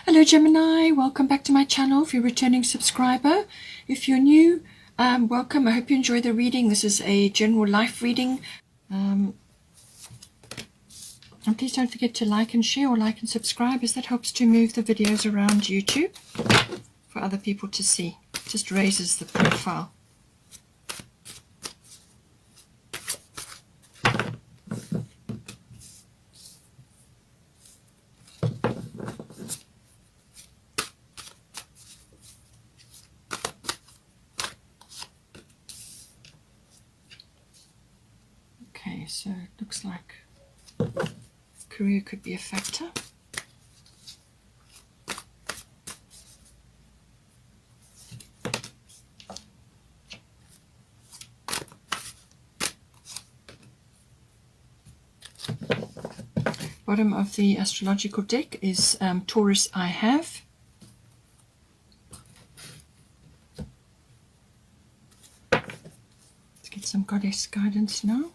Hello Gemini, welcome back to my channel. If you're a returning subscriber, if you're new, welcome. I hope you enjoy the reading. This is a general life reading. And please don't forget to like and share, or like and subscribe, as that helps to move the videos around YouTube for other people to see. It just raises the profile. Okay, so it looks like career could be a factor. Bottom of the astrological deck is Taurus I have. Let's get some goddess guidance now.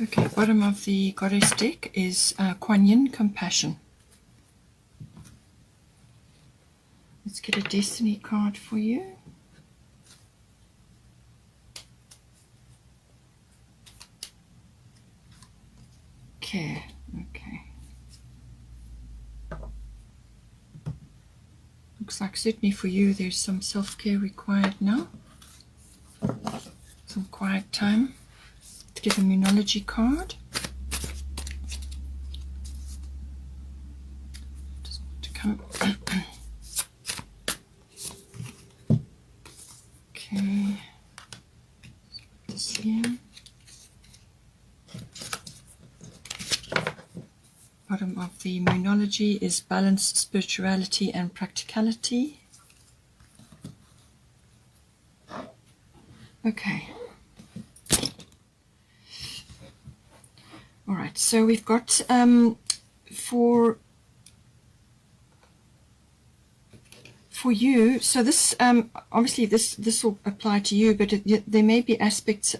Okay, bottom of the goddess deck is Kuan Yin, compassion. Let's get a destiny card for you. Care. Okay. Looks like certainly for you there's some self-care required now. Some quiet time. Let's get a Moonology card. Just want to come. Okay. This here. Bottom of the Moonology is balance, spirituality and practicality. Okay. All right, so we've got for you, so this obviously this will apply to you, but there may be aspects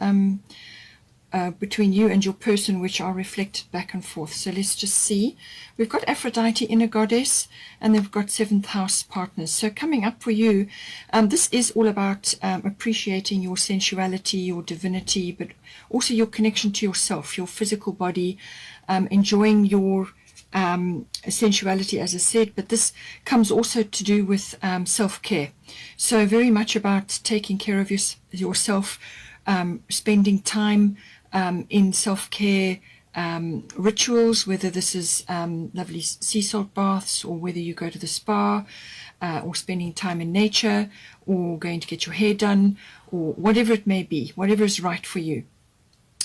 between you and your person which are reflected back and forth. So let's just see. We've got Aphrodite, inner goddess, and they've got 7th house partners. So coming up for you, this is all about appreciating your sensuality, your divinity, but also your connection to yourself, your physical body, enjoying your sensuality, as I said, but this comes also to do with self-care. So very much about taking care of yourself, spending time in self-care rituals, whether this is lovely sea salt baths, or whether you go to the spa, or spending time in nature, or going to get your hair done, or whatever it may be, whatever is right for you.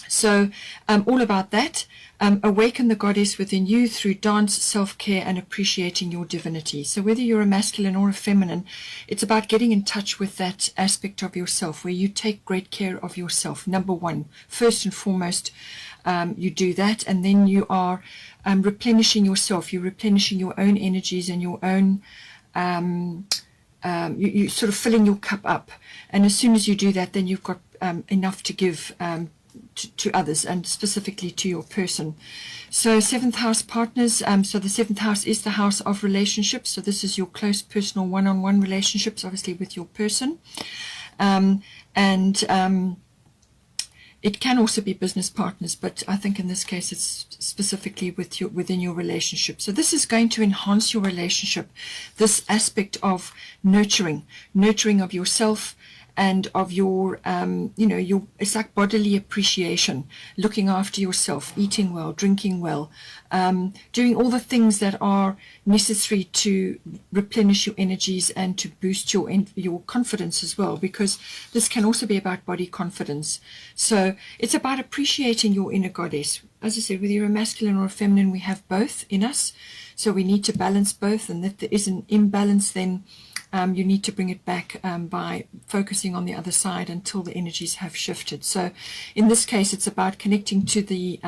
So all about that. Awaken the goddess within you through dance, self-care, and appreciating your divinity. So whether you're a masculine or a feminine, it's about getting in touch with that aspect of yourself where you take great care of yourself. Number one, first and foremost, you do that, and then you are replenishing yourself. You're replenishing your own energies and your own you sort of filling your cup up. And as soon as you do that, then you've got enough to give to others, and specifically to your person. So 7th house partners, so the 7th house is the house of relationships. So this is your close personal one-on-one relationships, obviously with your person. It can also be business partners, but I think in this case it's specifically within your relationship. So this is going to enhance your relationship, this aspect of nurturing of yourself and of your, it's like bodily appreciation, looking after yourself, eating well, drinking well, doing all the things that are necessary to replenish your energies and to boost your confidence as well, because this can also be about body confidence. So it's about appreciating your inner goddess. As I said, whether you're a masculine or a feminine, we have both in us. So we need to balance both, and if there is an imbalance, then you need to bring it back by focusing on the other side until the energies have shifted. So in this case, it's about connecting to the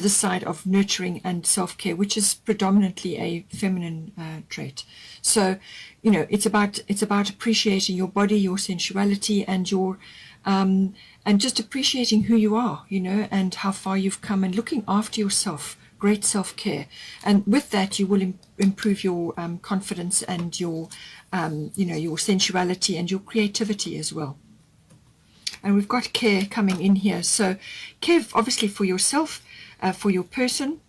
side of nurturing and self-care, which is predominantly a feminine trait. So, it's about appreciating your body, your sensuality, and your and just appreciating who you are, and how far you've come, and looking after yourself. Great self-care, and with that you will improve your confidence and your your sensuality and your creativity as well. And we've got care coming in here, so care obviously for yourself, for your person,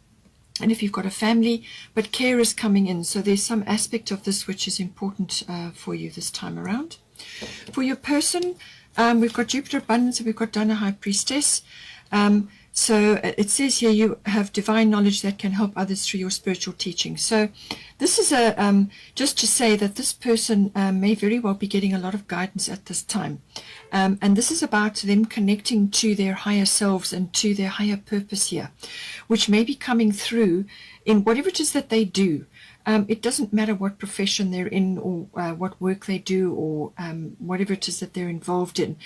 and if you've got a family, but care is coming in. So there's some aspect of this which is important for you this time around. For your person, we've got Jupiter abundance, and we've got Dana High Priestess. So it says here you have divine knowledge that can help others through your spiritual teaching. So this is just to say that this person may very well be getting a lot of guidance at this time. And this is about them connecting to their higher selves and to their higher purpose here, which may be coming through in whatever it is that they do. It doesn't matter what profession they're in, or what work they do, or whatever it is that they're involved in.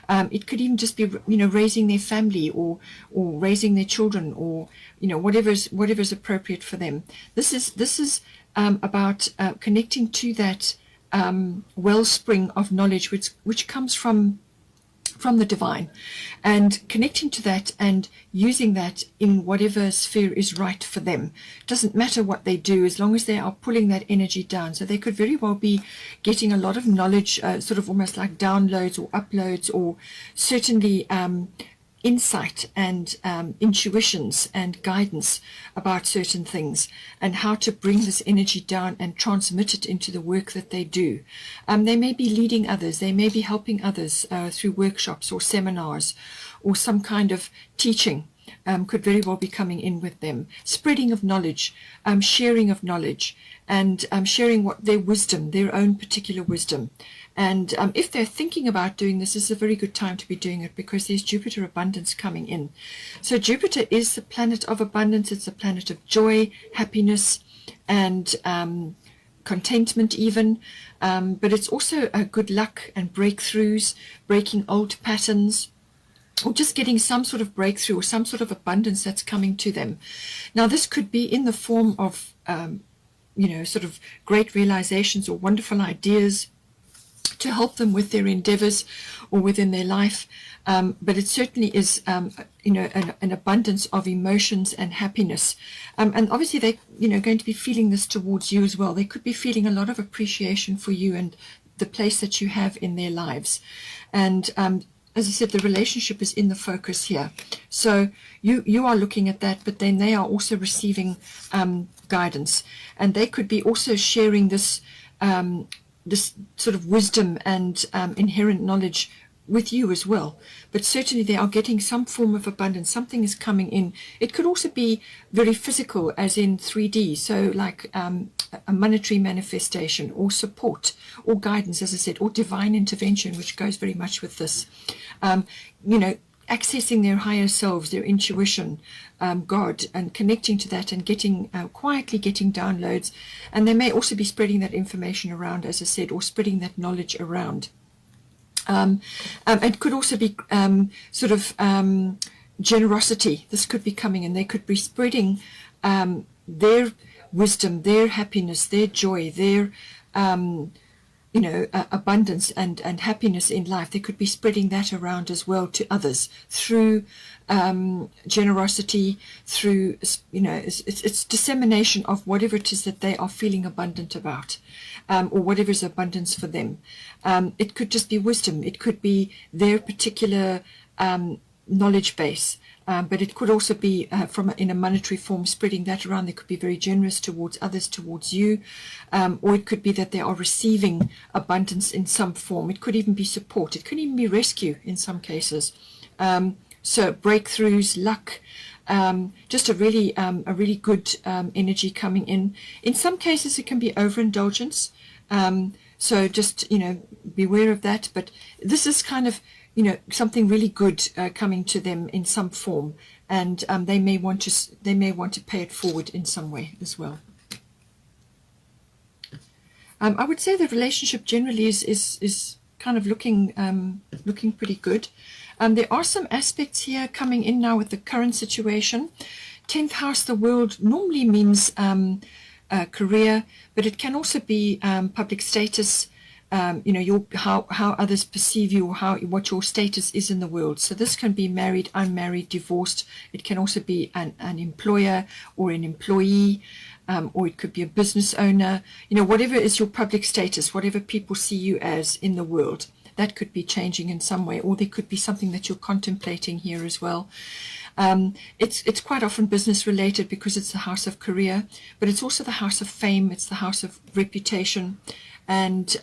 It could even just be, raising their family, or raising their children, or whatever's appropriate for them. This is about connecting to that wellspring of knowledge which comes from the divine, and connecting to that and using that in whatever sphere is right for them. Doesn't matter what they do, as long as they are pulling that energy down. So they could very well be getting a lot of knowledge, sort of almost like downloads or uploads, or certainly insight and intuitions and guidance about certain things, and how to bring this energy down and transmit it into the work that they do. They may be leading others, they may be helping others through workshops or seminars, or some kind of teaching could very well be coming in with them. Spreading of knowledge, sharing of knowledge, and sharing what their wisdom, their own particular wisdom. And if they're thinking about doing this, is a very good time to be doing it, because there's Jupiter abundance coming in. So Jupiter is the planet of abundance. It's a planet of joy, happiness, and contentment even. But it's also good luck and breakthroughs, breaking old patterns, or just getting some sort of breakthrough or some sort of abundance that's coming to them. Now, this could be in the form of, sort of great realizations or wonderful ideas to help them with their endeavors or within their life. But it certainly is, an abundance of emotions and happiness. And obviously they're, going to be feeling this towards you as well. They could be feeling a lot of appreciation for you and the place that you have in their lives. And as I said, the relationship is in the focus here. So you are looking at that, but then they are also receiving guidance. And they could be also sharing this this sort of wisdom and inherent knowledge with you as well. But certainly they are getting some form of abundance. Something is coming in. It could also be very physical, as in 3D. So like a monetary manifestation, or support, or guidance, as I said, or divine intervention, which goes very much with this. Accessing their higher selves, their intuition, God, and connecting to that, and getting quietly getting downloads. And they may also be spreading that information around, as I said, or spreading that knowledge around. It could also be generosity. This could be coming, and they could be spreading their wisdom, their happiness, their joy, their abundance and happiness in life. They could be spreading that around as well to others through generosity, through, it's dissemination of whatever it is that they are feeling abundant about, or whatever is abundance for them. It could just be wisdom. It could be their particular knowledge base. But it could also be in a monetary form, spreading that around. They could be very generous towards others, towards you, or it could be that they are receiving abundance in some form. It could even be support. It could even be rescue in some cases. So breakthroughs, luck, just a really good energy coming in. In some cases, it can be overindulgence. So just, beware of that. But this is kind of, something really good coming to them in some form, and they may want to pay it forward in some way as well. I would say the relationship generally is kind of looking pretty good. There are some aspects here coming in now with the current situation. 10th house, the world, normally means career, but it can also be public status. How others perceive you, or what your status is in the world. So this can be married, unmarried, divorced. It can also be an employer or an employee, or it could be a business owner. Whatever is your public status, whatever people see you as in the world, that could be changing in some way, or there could be something that you're contemplating here as well. It's quite often business related because it's the house of career, but it's also the house of fame. It's the house of reputation. And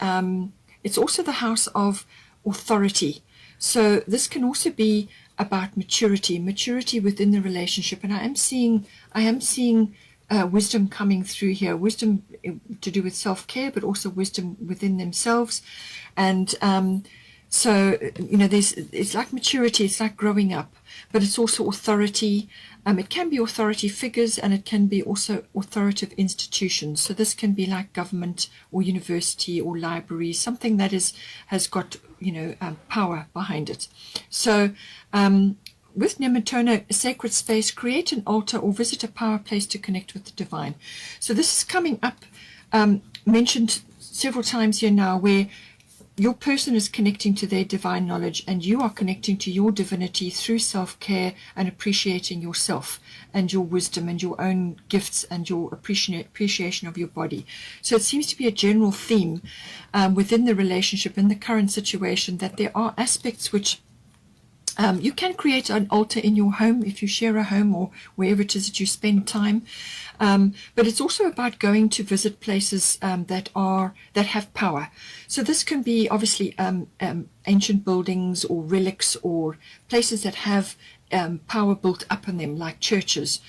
it's also the house of authority. So this can also be about maturity within the relationship. And I am seeing wisdom coming through here, wisdom to do with self-care, but also wisdom within themselves. And so, it's like maturity, it's like growing up, but it's also authority. It can be authority figures, and it can be also authoritative institutions. So this can be like government or university or library, something that has got, power behind it. So with Nematona, a sacred space, create an altar or visit a power place to connect with the divine. So this is coming up, mentioned several times here now, where your person is connecting to their divine knowledge, and you are connecting to your divinity through self-care and appreciating yourself and your wisdom and your own gifts and your appreciation of your body. So it seems to be a general theme within the relationship in the current situation, that there are aspects which you can create an altar in your home if you share a home or wherever it is that you spend time. But it's also about going to visit places that have power. So this can be obviously ancient buildings or relics or places that have power built up in them, like churches.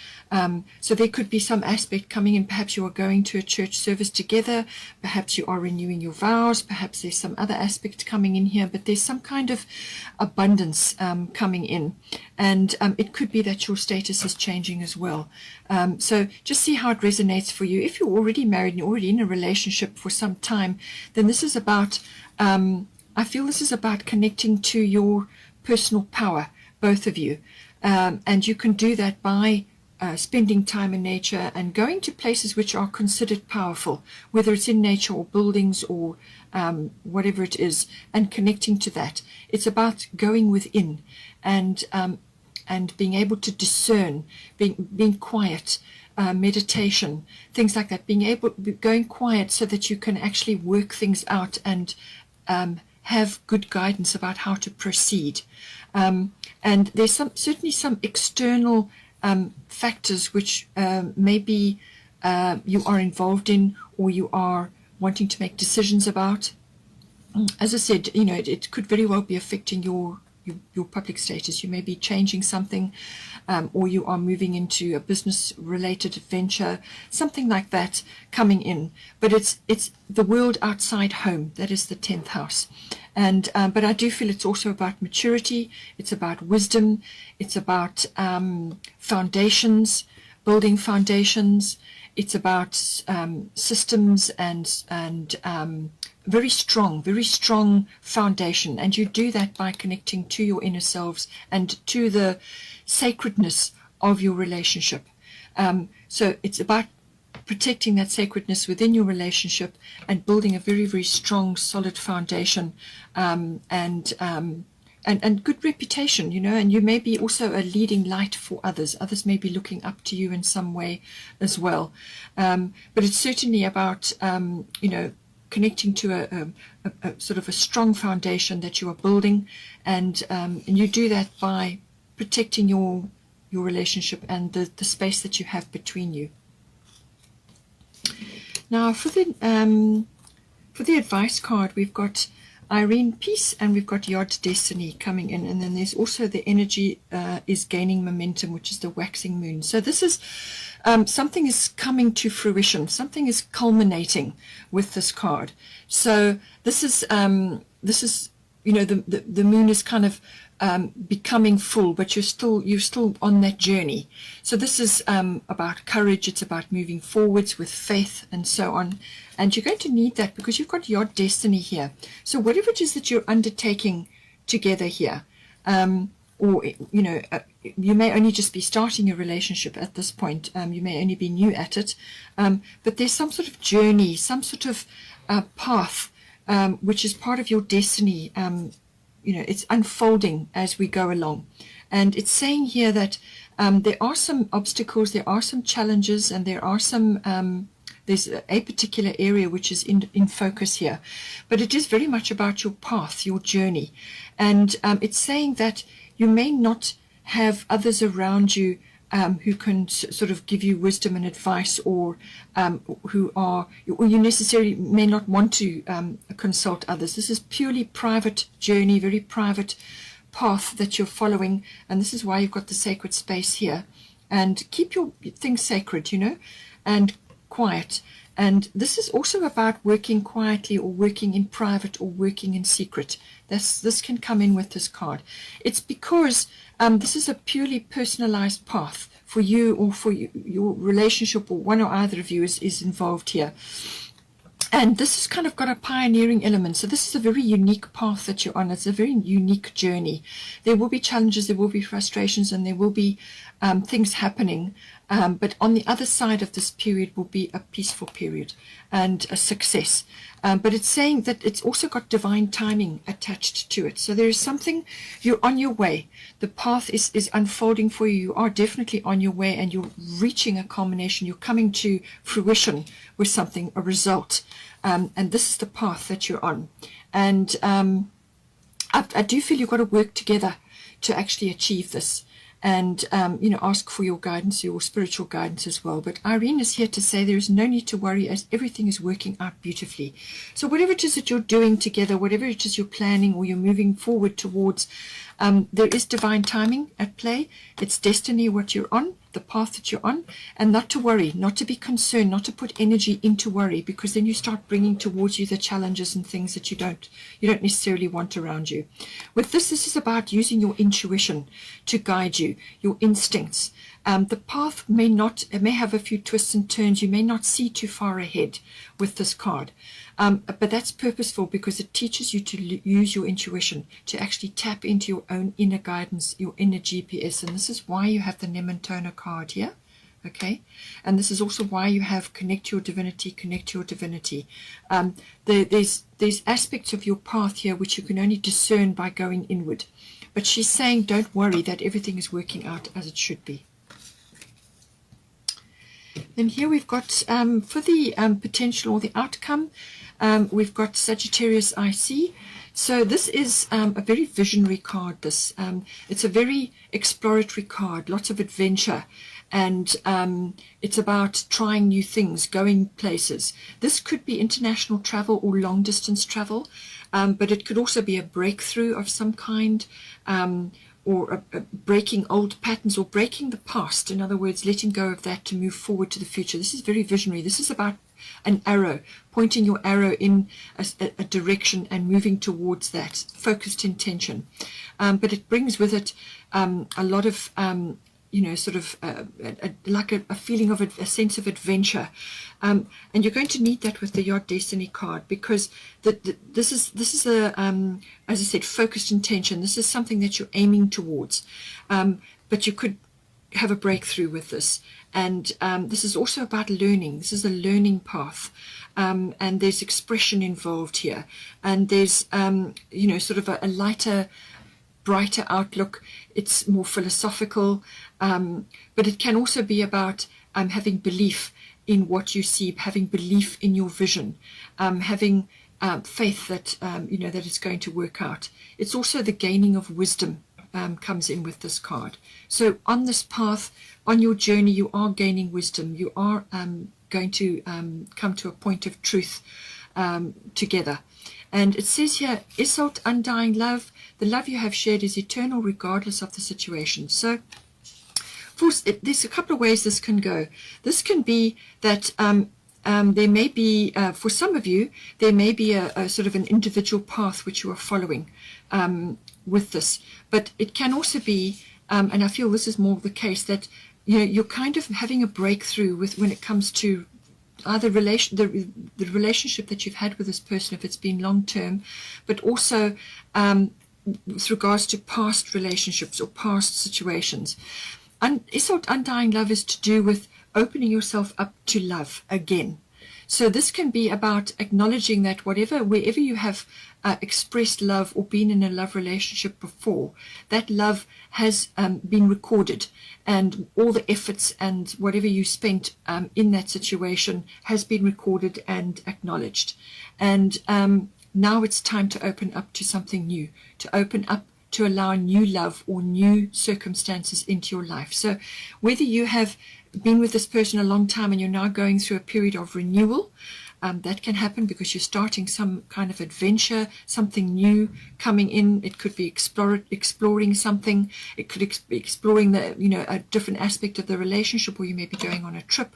So there could be some aspect coming in. Perhaps you are going to a church service together. Perhaps you are renewing your vows. Perhaps there's some other aspect coming in here, but there's some kind of abundance coming in. And it could be that your status is changing as well. So just see how it resonates for you. If you're already married and you're already in a relationship for some time, then this is about, I feel this is about connecting to your personal power, both of you. And you can do that by spending time in nature and going to places which are considered powerful, whether it's in nature or buildings or whatever it is, and connecting to that. It's about going within and being able to discern, being quiet, meditation, things like that, going quiet so that you can actually work things out and have good guidance about how to proceed. And there's certainly some external factors which maybe you are involved in or you are wanting to make decisions about. As I said, it could very well be affecting your public status. You may be changing something, or you are moving into a business-related venture, something like that coming in. But it's the world outside home. That is the 10th house. And but I do feel it's also about maturity. It's about wisdom. It's about foundations, building foundations. It's about systems and very strong foundation. And you do that by connecting to your inner selves and to the sacredness of your relationship. So it's about protecting that sacredness within your relationship and building a very, very strong, solid foundation, and good reputation, and you may be also a leading light for others. Others may be looking up to you in some way as well. But it's certainly about, connecting to a sort of a strong foundation that you are building, and you do that by protecting your relationship and the space that you have between you. Now for the advice card, we've got Irene Peace and we've got Yod Destiny coming in, and then there's also the energy is gaining momentum, which is the waxing moon. So this is something is coming to fruition, something is culminating with this card. So this is you know, the moon is kind of becoming full, but you're still on that journey. So this is about courage. It's about moving forwards with faith and so on. And you're going to need that because you've got your destiny here. So whatever it is that you're undertaking together here, or you know, you may only just be starting your relationship at this point. You may only be new at it, but there's some sort of journey, some sort of path, which is part of your destiny. You know, it's unfolding as we go along, and it's saying here that there are some obstacles, there are some challenges, and there are some there's a particular area which is in focus here, but it is very much about your path, your journey. And it's saying that you may not have others around you who can sort of give you wisdom and advice, or or you necessarily may not want to consult others. This is purely private journey, very private path that you're following, and this is why you've got the sacred space here. And keep your things sacred, you know, and quiet. And this is also about working quietly, or working in private, or working in secret. This can come in with this card. It's because this is a purely personalized path for you, or for your relationship, or one or either of you is involved here. And this has kind of got a pioneering element. So this is a very unique path that you're on. It's a very unique journey. There will be challenges, there will be frustrations, and there will be things happening. But on the other side of this period will be a peaceful period and a success. But it's saying that it's also got divine timing attached to it. So there is something, you're on your way. The path is unfolding for you. You are definitely on your way, and you're reaching a culmination. You're coming to fruition with something, a result. And this is the path that you're on. And I do feel you've got to work together to actually achieve this. And, you know, ask for your guidance, your spiritual guidance as well. But Irene is here to say there is no need to worry, as everything is working out beautifully. So whatever it is that you're doing together, whatever it is you're planning or you're moving forward towards, there is divine timing at play. It's destiny, what you're on, the path that you're on, and not to worry, not to be concerned, not to put energy into worry, because then you start bringing towards you the challenges and things that you don't necessarily want around you. With this is about using your intuition to guide you, your instincts. The path may have a few twists and turns. You may not see too far ahead with this card. But that's purposeful, because it teaches you to use your intuition, to actually tap into your own inner guidance, your inner GPS. And this is why you have the Nementona card here. Okay, and this is also why you have connect your divinity, connect your divinity. There's aspects of your path here which you can only discern by going inward. But she's saying don't worry, that everything is working out as it should be. Then here we've got for the potential or the outcome, we've got Sagittarius IC. So this is a very visionary card. It's a very exploratory card, lots of adventure, and it's about trying new things, going places. This could be international travel or long distance travel, but it could also be a breakthrough of some kind, or breaking old patterns, or breaking the past. In other words, letting go of that to move forward to the future. This is very visionary. This is about an arrow, pointing your arrow in a direction and moving towards that, focused intention. But it brings with it a lot of, sort of like a feeling of a sense of adventure. And you're going to need that with the Yod Destiny card, because this is a, as I said, focused intention. This is something that you're aiming towards. But you could have a breakthrough with this. And this is also about learning. This is a learning path. And there's expression involved here. And there's, sort of a lighter, brighter outlook. It's more philosophical. But it can also be about having belief in what you see, having belief in your vision, having faith that, that it's going to work out. It's also the gaining of wisdom comes in with this card. So on this path, on your journey, you are gaining wisdom. You are going to come to a point of truth together. And it says here, Isolt, undying love. The love you have shared is eternal regardless of the situation. So there's a couple of ways this can go. This can be that there may be, for some of you, there may be a sort of an individual path which you are following with this. But it can also be, and I feel this is more the case, that you're kind of having a breakthrough when it comes to either the relationship that you've had with this person, if it's been long-term, but also with regards to past relationships or past situations. Isolt, undying love is to do with opening yourself up to love again. So this can be about acknowledging that wherever you have expressed love or been in a love relationship before, that love has been recorded, and all the efforts and whatever you spent in that situation has been recorded and acknowledged. And now it's time to open up to something new, to open up to allow new love or new circumstances into your life. So whether you have been with this person a long time and you're now going through a period of renewal, that can happen because you're starting some kind of adventure, something new coming in. It could be exploring something. It could be exploring a different aspect of the relationship, or you may be going on a trip.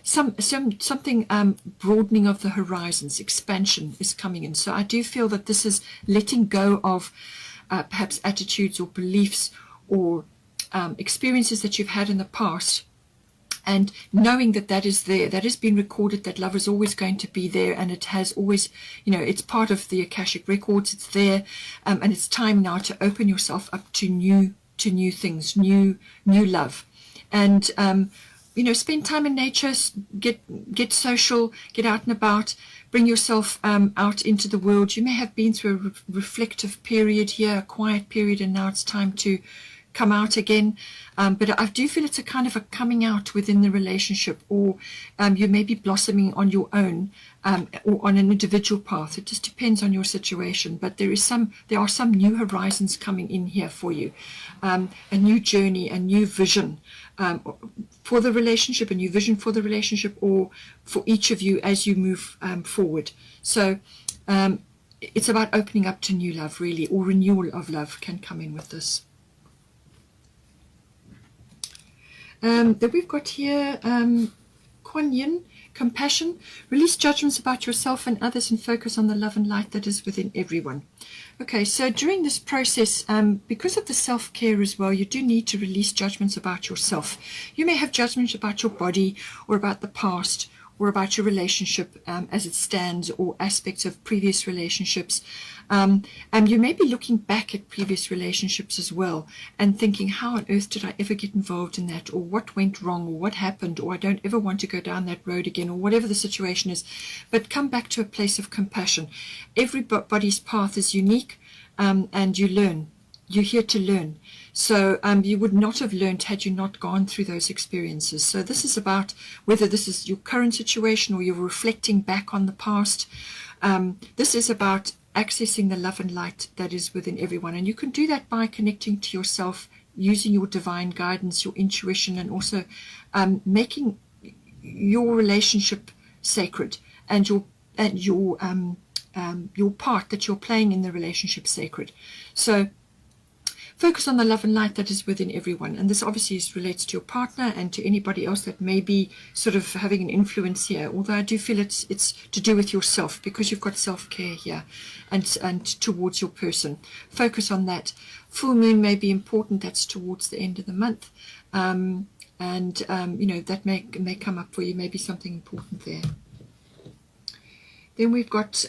Something broadening of the horizons, expansion is coming in. So I do feel that this is letting go of perhaps attitudes or beliefs or experiences that you've had in the past, and knowing that is there, that has been recorded, that love is always going to be there, and it has always, it's part of the Akashic records, it's there, and it's time now to open yourself up to new things, new love. And spend time in nature, get social, get out and about, bring yourself out into the world. You may have been through a reflective period here, a quiet period, and now it's time to come out again. But I do feel it's a kind of a coming out within the relationship, or you may be blossoming on your own, or on an individual path. It just depends on your situation. But there are some new horizons coming in here for you, a new journey, a new vision for the relationship, a new vision for the relationship, or for each of you as you move forward. So it's about opening up to new love, really, or renewal of love can come in with this. That we've got here, Kuan Yin, compassion. Release judgments about yourself and others and focus on the love and light that is within everyone. Okay, so during this process, because of the self-care as well, you do need to release judgments about yourself. You may have judgments about your body, or about the past, or about your relationship as it stands, or aspects of previous relationships. And you may be looking back at previous relationships as well and thinking, how on earth did I ever get involved in that, or what went wrong, or what happened, or I don't ever want to go down that road again, or whatever the situation is. But come back to a place of compassion. Everybody's path is unique, and you learn. You're here to learn. So you would not have learned had you not gone through those experiences. So this is about whether this is your current situation or you're reflecting back on the past. This is about accessing the love and light that is within everyone. And you can do that by connecting to yourself, using your divine guidance, your intuition, and also making your relationship sacred, and your part that you're playing in the relationship sacred. So focus on the love and light that is within everyone. And this obviously relates to your partner and to anybody else that may be sort of having an influence here. Although I do feel it's to do with yourself, because you've got self-care here and towards your person. Focus on that. Full moon may be important. That's towards the end of the month. That may come up for you. Maybe something important there. Then we've got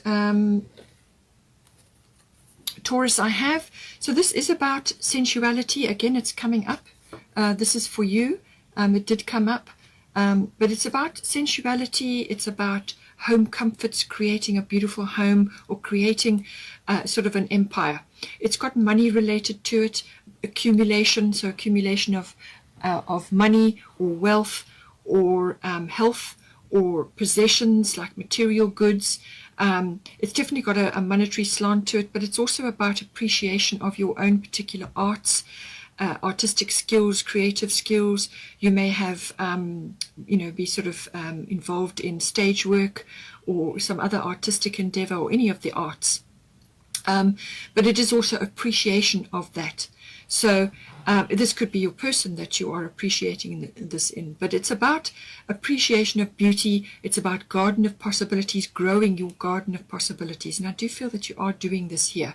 Taurus, I have. So this is about sensuality. Again, it's coming up. This is for you. It did come up. But it's about sensuality. It's about home comforts, creating a beautiful home, or creating sort of an empire. It's got money related to it, accumulation. So accumulation of money or wealth or health or possessions like material goods. It's definitely got a monetary slant to it, but it's also about appreciation of your own particular arts, artistic skills, creative skills. You may have, be sort of involved in stage work or some other artistic endeavor or any of the arts. But it is also appreciation of that. So this could be your person that you are appreciating this in, but it's about appreciation of beauty. It's about garden of possibilities, growing your garden of possibilities. And I do feel that you are doing this here.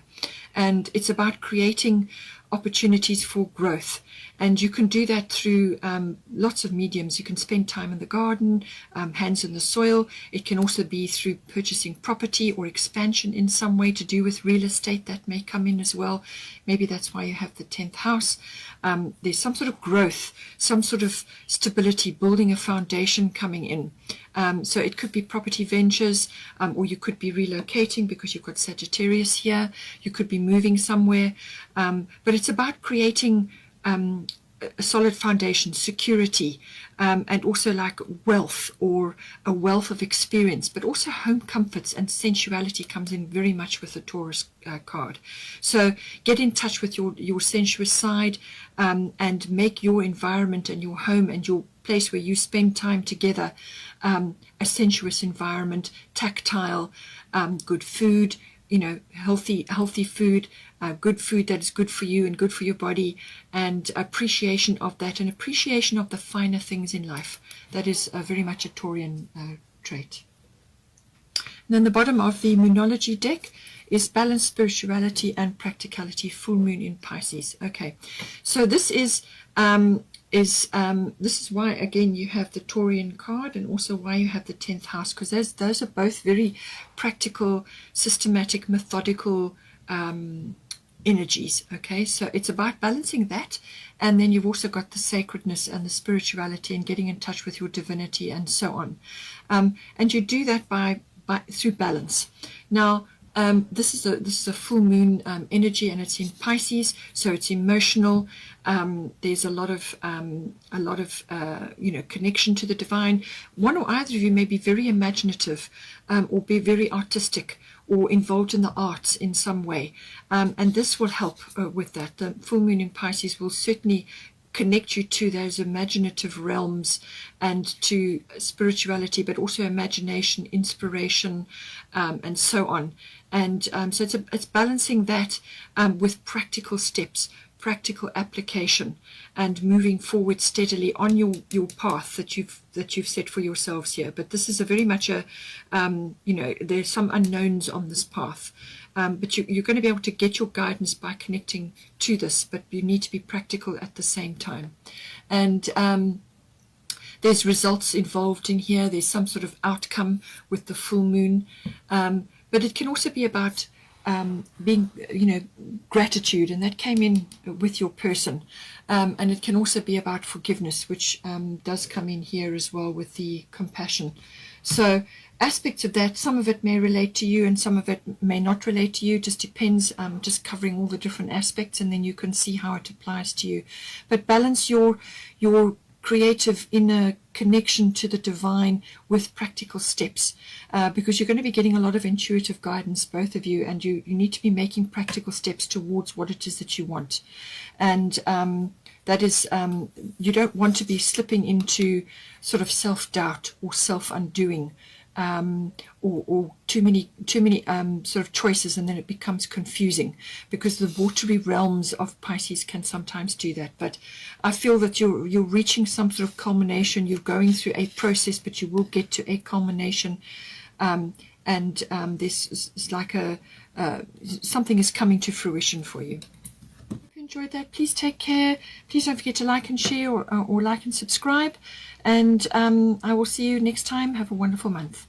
And it's about creating opportunities for growth. And you can do that through lots of mediums. You can spend time in the garden, hands in the soil. It can also be through purchasing property or expansion in some way to do with real estate. That may come in as well. Maybe that's why you have the 10th house. There's some sort of growth, some sort of stability, building a foundation coming in. So it could be property ventures, or you could be relocating because you've got Sagittarius here. You could be moving somewhere. But it's about creating a solid foundation, security, and also like wealth or a wealth of experience, but also home comforts and sensuality comes in very much with the Taurus card. So get in touch with your sensuous side, and make your environment and your home and your place where you spend time together a sensuous environment, tactile, good food, healthy food, good food that is good for you and good for your body, and appreciation of that, and appreciation of the finer things in life. That is very much a Taurian trait. And then the bottom of the Moonology deck is balance, spirituality, and practicality. Full moon in Pisces. Okay, so this is why again you have the Taurian card, and also why you have the 10th house, because those are both very practical, systematic, methodical energies. Okay, so it's about balancing that, and then you've also got the sacredness and the spirituality and getting in touch with your divinity and so on, and you do that by through balance. Now this is a full moon energy, and it's in Pisces, so it's emotional. There's a lot of connection to the divine. One or either of you may be very imaginative, or be very artistic, or involved in the arts in some way, and this will help with that. The full moon in Pisces will certainly connect you to those imaginative realms and to spirituality, but also imagination, inspiration, and so on. And so it's balancing that with practical steps, practical application, and moving forward steadily on your path that you've set for yourselves here. But this is a very much a there's some unknowns on this path, but you're going to be able to get your guidance by connecting to this, but you need to be practical at the same time. And there's results involved in here. There's some sort of outcome with the full moon, but it can also be about being, gratitude, and that came in with your person, and it can also be about forgiveness, which does come in here as well with the compassion. So aspects of that, some of it may relate to you and some of it may not relate to you, just depends, just covering all the different aspects, and then you can see how it applies to you. But balance your creative inner connection to the divine with practical steps, because you're going to be getting a lot of intuitive guidance, both of you, and you need to be making practical steps towards what it is that you want. And that is, you don't want to be slipping into sort of self-doubt or self-undoing, or too many sort of choices, and then it becomes confusing, because the watery realms of Pisces can sometimes do that. But I feel that you're reaching some sort of culmination. You're going through a process, but you will get to a culmination, and this is like something is coming to fruition for you. If you enjoyed that, please take care. Please don't forget to like and share, or like and subscribe, and I will see you next time. Have a wonderful month.